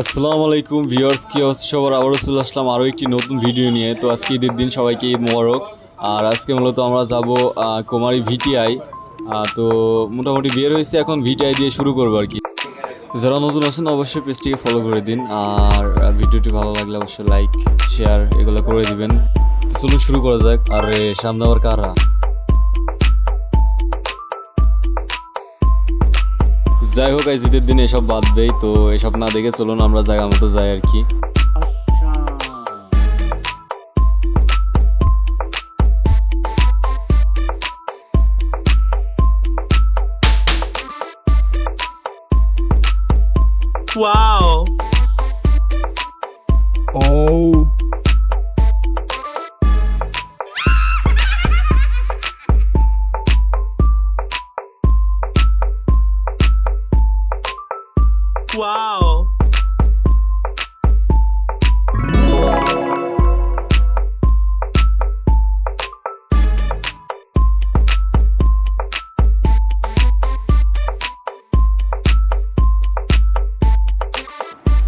আসসালামু আলাইকুম ভিউয়ার্স, কি অবস্থা সবার? আবারও চলে আসলাম আরও একটি নতুন ভিডিও নিয়ে। তো আজকে ঈদের দিন, সবাইকে ঈদ মোবারক। আর আজকে মূলত আমরা যাব কুমারী ভিটিআই। তো মোটামুটি বের হয়েছে, এখন ভিটিআই দিয়ে শুরু করবো আর কি। যারা নতুন আছেন অবশ্যই পেজটিকে ফলো করে দিন, আর ভিডিওটি ভালো লাগলে অবশ্যই লাইক শেয়ার এগুলো করে দিবেন। চলুন শুরু করা যাক। আর সামনে আবার কারা? যাই হোক, আজ ঈদের দিনে এসব বাদবেই, তো এসব না দেখে চলুন আমরা জায়গা মতো যাই আর কি। Wow. Oh. Wow.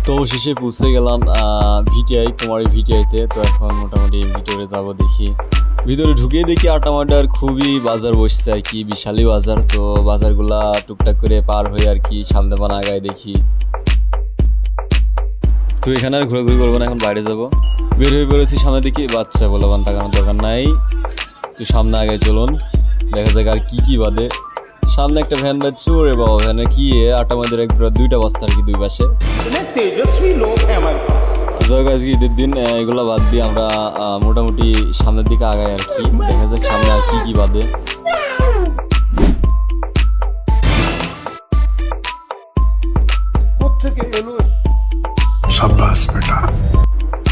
তো অবশেষে পৌঁছে গেলাম ভিটিআই, কুমারী ভিটিআইতে। তো এখন মোটামুটি ভিতরে যাব, দেখি। ভিতরে ঢুকিয়ে দেখি আটামাটার খুবই বাজার বসছে আর কি, বিশালই বাজার। তো বাজারগুলা টুকটাক করে পার হয়ে আর কি সামনে বানা আগায় দেখি। তো এখানে আর ঘোরাঘুরি করবো না, এখন বাইরে যাব। বের হয়ে পড়েছি, সামনে দেখি বাচ্চা বলবান, তাকানোর দরকার নাই। তো সামনে আগে চলুন, দেখা যাক আর কি বাদে। সামনে একটা ভ্যান বাজছে, ওরে বাবা, ভ্যানে কি আটামাদের দুইটা বস্তা আর কি দুই পাশে। যাক, আজকে ঈদের দিন, এগুলা বাদ দিয়ে আমরা মোটামুটি সামনের দিকে আগাই আর কি। দেখা যাক সামনে আর কি বাদে।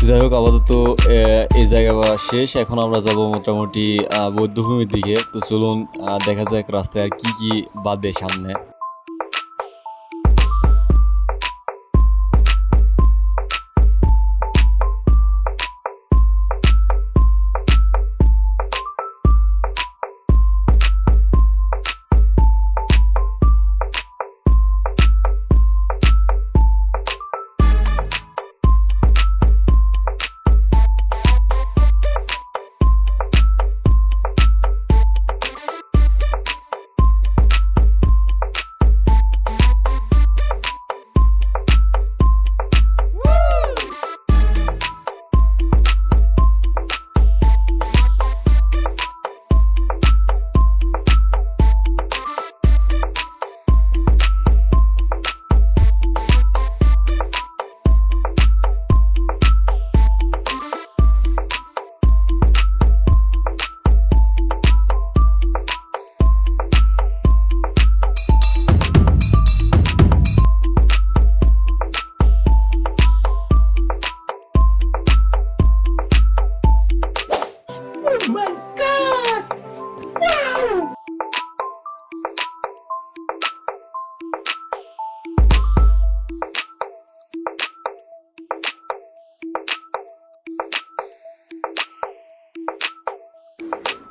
যাই হোক, আপাতত এই জায়গা শেষ। এখন আমরা যাব মোটামুটি বৌদ্ধভূমির দিকে। তো চলুন দেখা যাক রাস্তায় আর কি বাদে সামনে।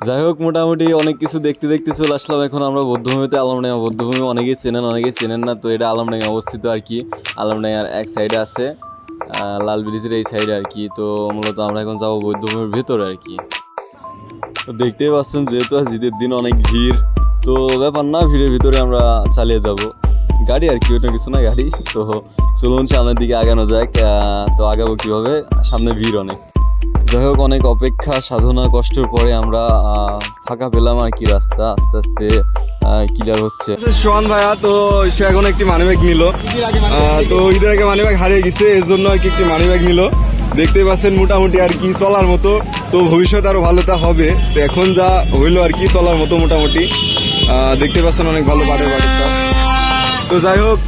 যাই হোক, মোটামুটি অনেক কিছু দেখতে দেখতে চলে আসলাম এখন আমরা বৌদ্ধভূমিতে। আলমডাঙ্গা বৌদ্ধভূমি অনেকেই চেনেন না। তো এটা আলমডাঙ্গা অবস্থিত আর কি। আলমডাঙ্গার এক সাইডে আছে, লাল ব্রিজের এই সাইডে আর কি। তো মূলত আমরা এখন যাবো বৌদ্ধভূমির ভেতরে আর কি। তো দেখতেই পাচ্ছেন, যেহেতু আজ ঈদের দিন অনেক ভিড়, তো ব্যাপার না, ভিড়ের ভিতরে আমরা চালিয়ে যাব গাড়ি আর কি, ওইটা কিছু না গাড়ি। তো চলুন সামনের দিকে আগানো যাক। তো আগাবো কীভাবে, সামনে ভিড় অনেক। যাই হোক, অনেক অপেক্ষা সাধনা কষ্টের পরে আমরা ফাঁকা পেলাম আর কি। রাস্তা আস্তে আস্তে ক্লিয়ার হচ্ছে। সোহান ভাইয়া তো সে এখন একটি মানিব্যাগ নিল। তো ঈদের আগে মানিব্যাগ হারিয়ে গেছে, এর জন্য আর কি একটি মানিব্যাগ নিল। দেখতেই পাচ্ছেন মোটামুটি আর কি চলার মতো। তো ভবিষ্যৎ আরো ভালোটা হবে। তো এখন যা হইলো আর কি চলার মতো মোটামুটি। দেখতে পাচ্ছেন অনেক ভালো বাড়িটা। তো যাই হোক,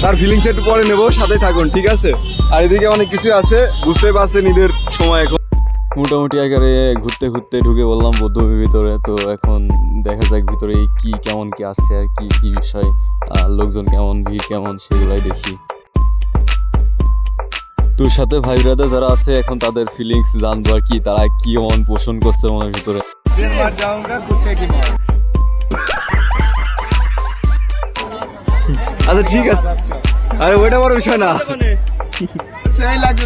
তার ফিলিংস একটু পরে নেবো, সাথে থাকুন, ঠিক আছে? আর এদিকে অনেক কিছু আছে, বুঝতে পারছেন ঈদের সময় এখন। মোটামুটি আকারে ঘুরতে ঘুরতে ঢুকে বললাম বৌদ্ধভূমির ভিতরে। তো এখন দেখা যাক ভিতরে কেমন কি আছে আর কি বিষয়, লোকজন কেমন, ভিড় কেমন, সেগুলাই দেখি। তোর সাথে ভাই ব্রাদার যারা আছে এখন তাদের ফিলিংস জানবো আর কি, তারা কি মন পোষণ করছে মনের ভিতরে। আচ্ছা ঠিক আছে, আরে ওইটা বড় বিষয় না। সেই লাগছে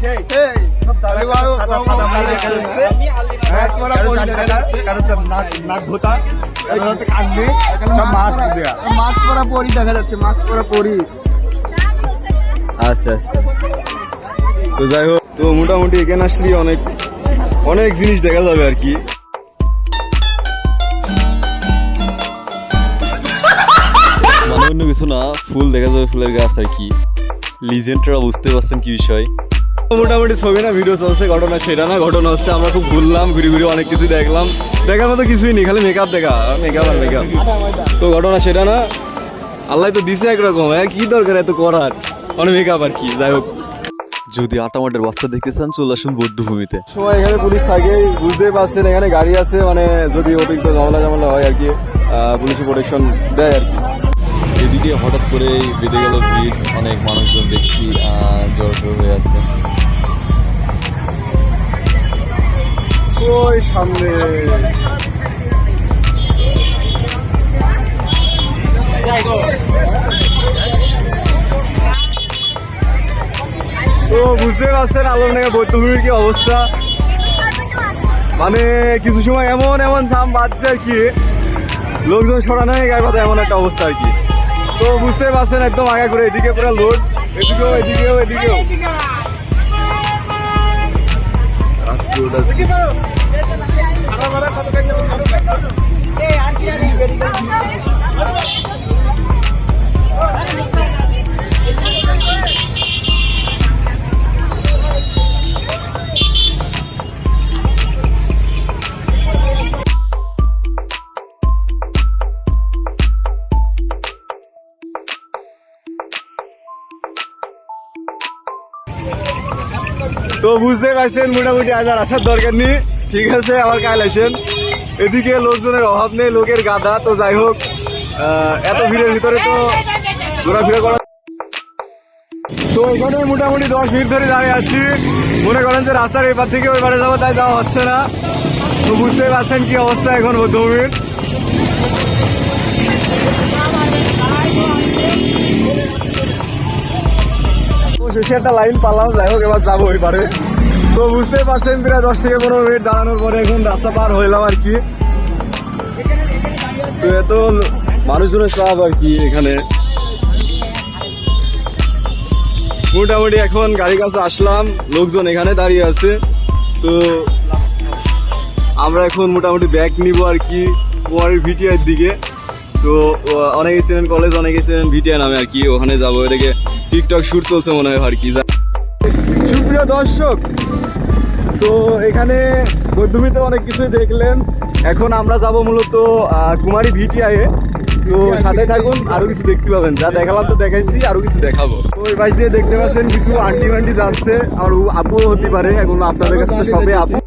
সেই সব দাবি সাদা সাদা মাই দেখা যাচ্ছে ম্যাক্স পরা পরি দেখা যাচ্ছে কারণ তার নাক ভোতা এটা হচ্ছে কান্দি সব মাস্ক দেয়া মাস্ক পরা পরি দেখা যাচ্ছে মাস্ক পরা পরি আচ্ছা আচ্ছা। তো যাই হোক, তো মোটামুটি এখানে আসলে অনেক অনেক জিনিস দেখা যাবে আর কি। মানে অন্য কিছু না, ফুল দেখা যাবে, ফুলের গাছ আর কি। লিজেন্ডরা বুঝতে পারছেন কি বিষয়। মোটামুটি ছবি না ভিডিও চলছে, ঘটনা সেটা না, ঘটনা হচ্ছে আমরা খুব ঘুরলাম, ঘুরে ঘুরে অনেক কিছু দেখলাম, দেখার মতো কিছুই নেই, খালি মেকআপ দেখা, মেকআপ আর মেকআপ। তো ঘটনা সেটা না, আল্লাহ তো দিছে একরকম, কি দরকার এত করার, অনেক মেকআপ আর কি। যাই হোক, যদি আটামাটের বস্তা দেখতে চান চলে আসুন বৌদ্ধভূমিতে। সময় এখানে পুলিশ থাকে, বুঝতেই পারছেন, এখানে গাড়ি আছে, মানে যদি অতিরিক্ত ঝামেলা হয় আর কি, পুলিশি প্রোটেকশন দেয় আর কি। এদিকে হঠাৎ করে বেঁধে গেল ভিড়, অনেক মানুষজন দেখছি জড়সড় হয়ে আছে। ওই সামনে তো বুঝতে পারছেন আলমডাঙ্গা বৌদ্ধভূমির কি অবস্থা। মানে কিছু সময় এমন এমন জাম বাজছে আর কি, লোকজন সরানো হয়ে গেছে, এমন একটা অবস্থা আর কি। তো বুঝতে পারছেন একদম আগে করে এদিকে পুরো লোড, এদিকেও এদিকেও এদিকেও তো বুঝতে পারছেন মোটামুটি আজ আর আসার দরকার নেই, ঠিক আছে, আবার কাল আসেন। এদিকে লোকজনের অভাব নেই, লোকের গাদা। তো যাই হোক, এত ভিড়ের ভিতরে তো ঘোরাফেরা করা। তো এখানে মোটামুটি 10 মিনিট ধরে দাঁড়িয়ে আছি, মনে করেন যে রাস্তার এপার থেকে ওই পারে যাবো, তাই যাওয়া হচ্ছে না। তো বুঝতে পারছেন কি অবস্থা এখন বৌদ্ধভূমির। শেষে একটা লাইন পালাম, যাই হোক এবার যাবো ওই পারে। তো বুঝতেই পারছেন প্রায় 10 থেকে 15 মিনিট দাঁড়ানোর পরে এখন রাস্তা পার হইলাম আর কি। তো এত মানুষজনের চাপ আর কি এখানে। মোটামুটি এখন গাড়ির কাছে আসলাম, লোকজন এখানে দাঁড়িয়ে আছে। তো আমরা এখন মোটামুটি ব্যাগ নিব আর কি কুমারীর ভিটিআইয়ের দিকে। তো অনেকে চেনেন কলেজ, অনেকে চেনেন ভিটিআই নামে আর কি, ওখানে যাবো। এদিকে টিকটক শুট চলছে মনে হয় আর কি। সুপ্রিয় দর্শক, তো এখানে বৌদ্ধভূমিতে অনেক কিছুই দেখলেন, এখন আমরা যাব মূলত কুমারী ভিটিআই এ। তো সাথে থাকুন, আরো কিছু দেখতে পাবেন, যা দেখালাম তো দেখাইছি, আরো কিছু দেখাবো। তো এই পাশ দিয়ে দেখতে পাচ্ছেন কিছু আন্টি মান্টি যাচ্ছে, আর আপুও হতে পারে, এখন আপনাদের কাছে তো সবে আপু।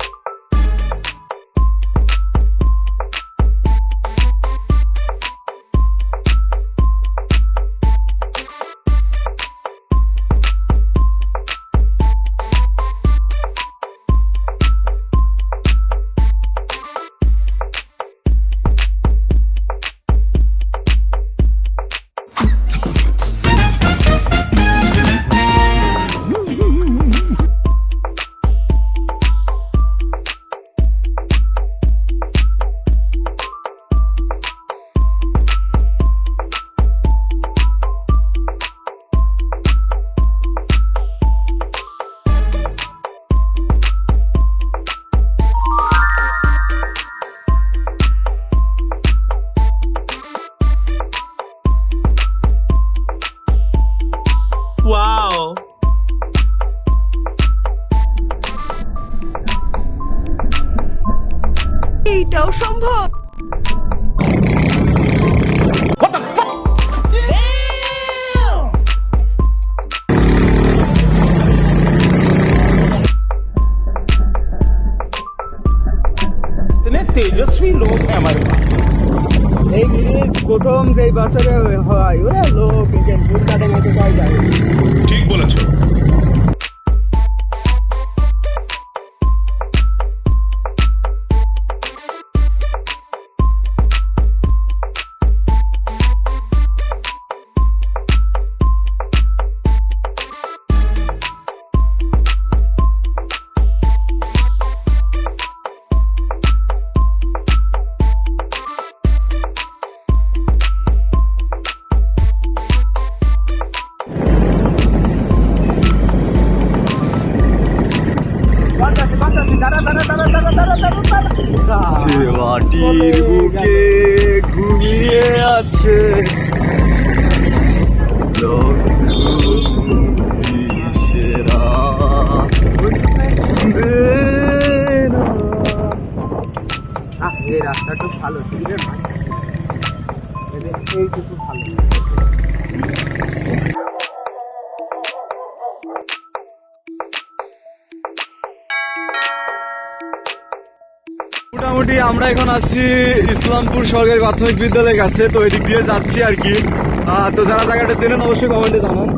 Wow. এইটাও সম্ভব? इतने तेजस्वी लोग हैं हमारे पास। এই জিনিস প্রথম যেই বছরে হয় ওই লোক ফুল কাটিং হতে পাই যায়। ठीक বলেছো। মাটির বুকে ঘুমিয়ে আছে সেরা এই রাস্তাটা ভালো ঠিক আছে এইটুকু ভালো মোটামুটি আমরা এখন আছি ইসলামপুর সরকারি প্রাথমিক বিদ্যালয়ের কাছে, তো এদিক দিয়ে যাচ্ছি আর কি। তো যারা জায়গাটা চেনেন অবশ্যই কমেন্টে জানান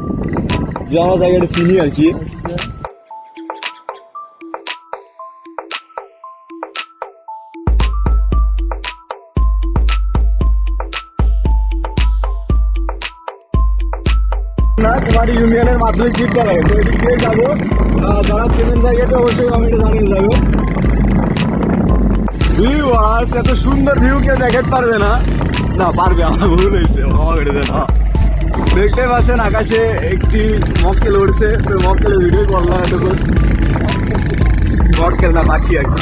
যে আমরা জায়গাটা চিনি আর কি। না কুমারী ইউনিয়নের মাধ্যমিক বিদ্যালয়, তো এদিক দিয়ে যাবো। যারা চেনেন জায়গাটা অবশ্যই কমেন্টে জানিয়ে যাবে। ভিউ আছে, এত সুন্দর ভিউ কে দেখাতে পারবে না? না পারবে, আমার ভুল হয়েছে, ক্ষমা করে দেন। দেখতে পাচ্ছেন আকাশে একটি মক্কেল উঠছে, তো মক্কেলের ভিডিও করলাম এতক্ষণ। মক্কেল না পাচ্ছি আর কি।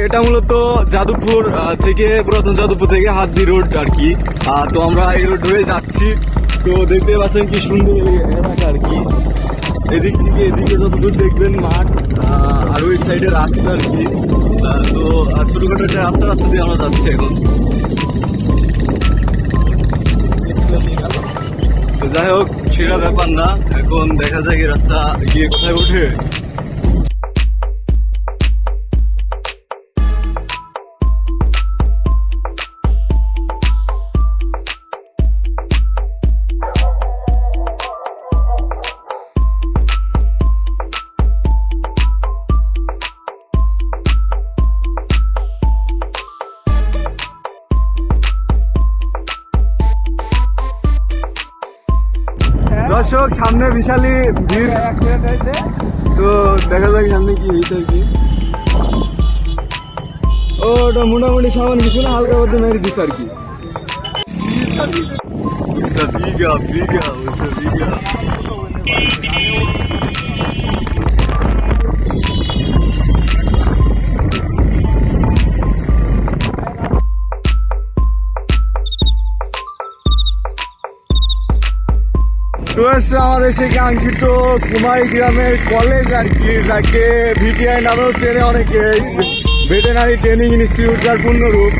এটা মূলত যাদবপুর থেকে, পুরাতন যাদবপুর থেকে হাতদি রোড আর কি। তো আমরা এই রোড হয়ে যাচ্ছি। তো দেখতে পাচ্ছেন কি সুন্দর এই এলাকা আর কি। এদিক থেকে এদিকে যতদূর দেখবেন মাঠ, আর ওই সাইডে রাস্তা আর কি। তো ছোটখাটো একটা রাস্তা দিয়ে আমরা যাচ্ছি এখন। তো যাই হোক, সেরা ব্যাপার না, এখন দেখা যায় এই রাস্তা গিয়ে কোথায় ওঠে। দর্শক, সামনে বিশালই ভিড়, তো দেখা যাক সামনে কি হয়েছে আর কি। ওটা মোটামুটি সামান কিছু না, হালকা করতে মেরে দিচ্ছে আর কি। বিঘা বিঘা বিঘা রয়েছে আমাদের সেই কাঙ্ক্ষিত কুমারী গ্রামের কলেজ আর কি, যাকে ভিটিআই নামেও চেনে অনেকেই, ভেটেনারি ট্রেনিং ইনস্টিটিউট, যার পূর্ণরূপ।